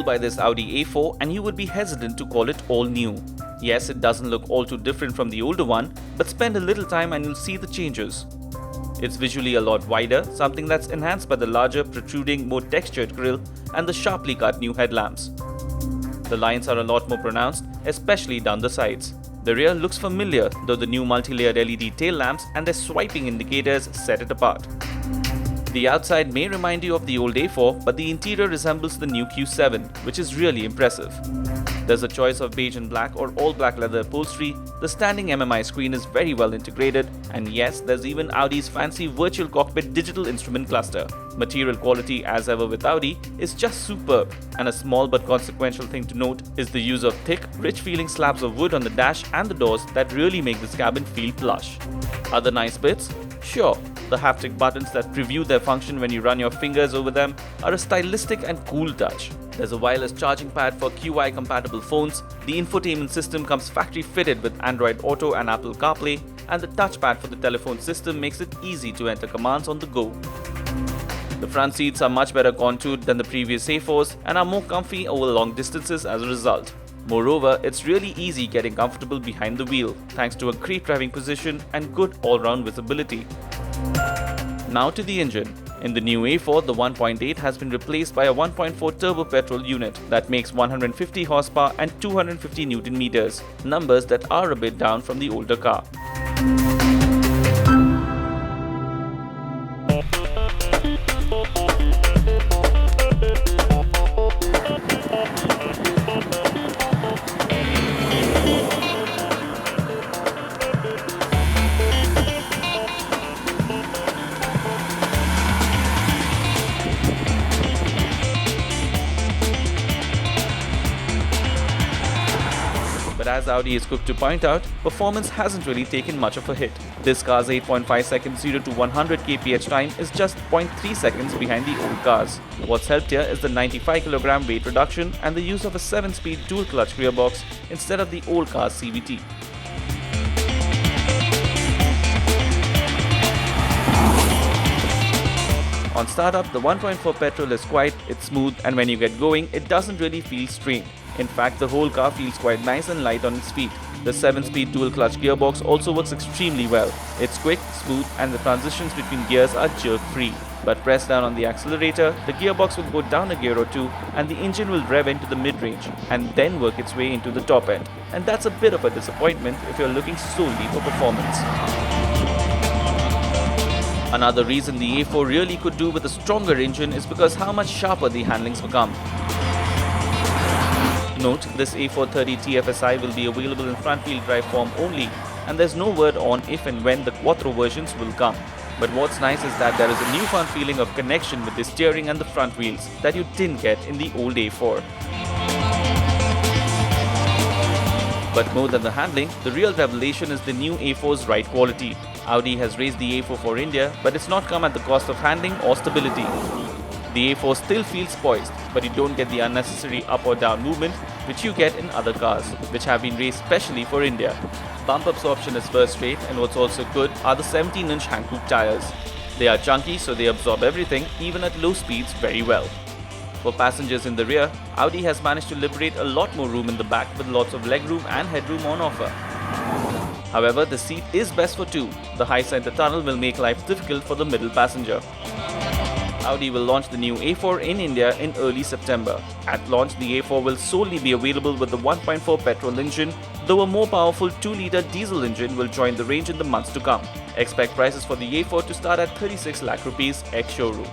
by this Audi A4 and you would be hesitant to call it all new. Yes, it doesn't look all too different from the older one, but spend a little time and you'll see the changes. It's visually a lot wider, something that's enhanced by the larger, protruding, more textured grille and the sharply cut new headlamps. The lines are a lot more pronounced, especially down the sides. The rear looks familiar, though the new multi-layered LED tail lamps and their swiping indicators set it apart. The outside may remind you of the old A4, but the interior resembles the new Q7, which is really impressive. There's a choice of beige and black or all black leather upholstery, the standing MMI screen is very well integrated, and yes, there's even Audi's fancy virtual cockpit digital instrument cluster. Material quality, as ever with Audi, is just superb, and a small but consequential thing to note is the use of thick, rich-feeling slabs of wood on the dash and the doors that really make this cabin feel plush. Other nice bits? Sure, the haptic buttons that preview their function when you run your fingers over them are a stylistic and cool touch. There's a wireless charging pad for QI-compatible phones, the infotainment system comes factory-fitted with Android Auto and Apple CarPlay, and the touchpad for the telephone system makes it easy to enter commands on the go. The front seats are much better contoured than the previous A4s and are more comfy over long distances as a result. Moreover, it's really easy getting comfortable behind the wheel, thanks to a great driving position and good all-round visibility. Now to the engine. In the new A4, the 1.8 has been replaced by a 1.4 turbo petrol unit that makes 150 horsepower and 250 Newton meters, numbers that are a bit down from the older car. But as Audi is quick to point out, performance hasn't really taken much of a hit. This car's 8.5 seconds 0 to 100 kph time is just 0.3 seconds behind the old cars. What's helped here is the 95 kg weight reduction and the use of a 7-speed dual-clutch gearbox instead of the old car's CVT. On startup, the 1.4 petrol is quiet, it's smooth, and when you get going, it doesn't really feel strained. In fact, the whole car feels quite nice and light on its feet. The 7-speed dual-clutch gearbox also works extremely well. It's quick, smooth, and the transitions between gears are jerk-free. But press down on the accelerator, the gearbox will go down a gear or two, and the engine will rev into the mid-range, and then work its way into the top end. And that's a bit of a disappointment if you're looking solely for performance. Another reason the A4 really could do with a stronger engine is because how much sharper the handlings become. Note, this A430 TFSI will be available in front-wheel drive form only, and there's no word on if and when the Quattro versions will come. But what's nice is that there is a newfound feeling of connection with the steering and the front wheels that you didn't get in the old A4. But more than the handling, the real revelation is the new A4's ride quality. Audi has raised the A4 for India, but it's not come at the cost of handling or stability. The A4 still feels poised, but you don't get the unnecessary up or down movement which you get in other cars, which have been raised specially for India. Bump absorption is first rate, and what's also good are the 17-inch Hankook tires. They are chunky, so they absorb everything, even at low speeds, very well. For passengers in the rear, Audi has managed to liberate a lot more room in the back with lots of legroom and headroom on offer. However, the seat is best for two. The high center tunnel will make life difficult for the middle passenger. Audi will launch the new A4 in India in early September. At launch, the A4 will solely be available with the 1.4 petrol engine, though a more powerful 2-litre diesel engine will join the range in the months to come. Expect prices for the A4 to start at 36 lakh rupees ex-showroom.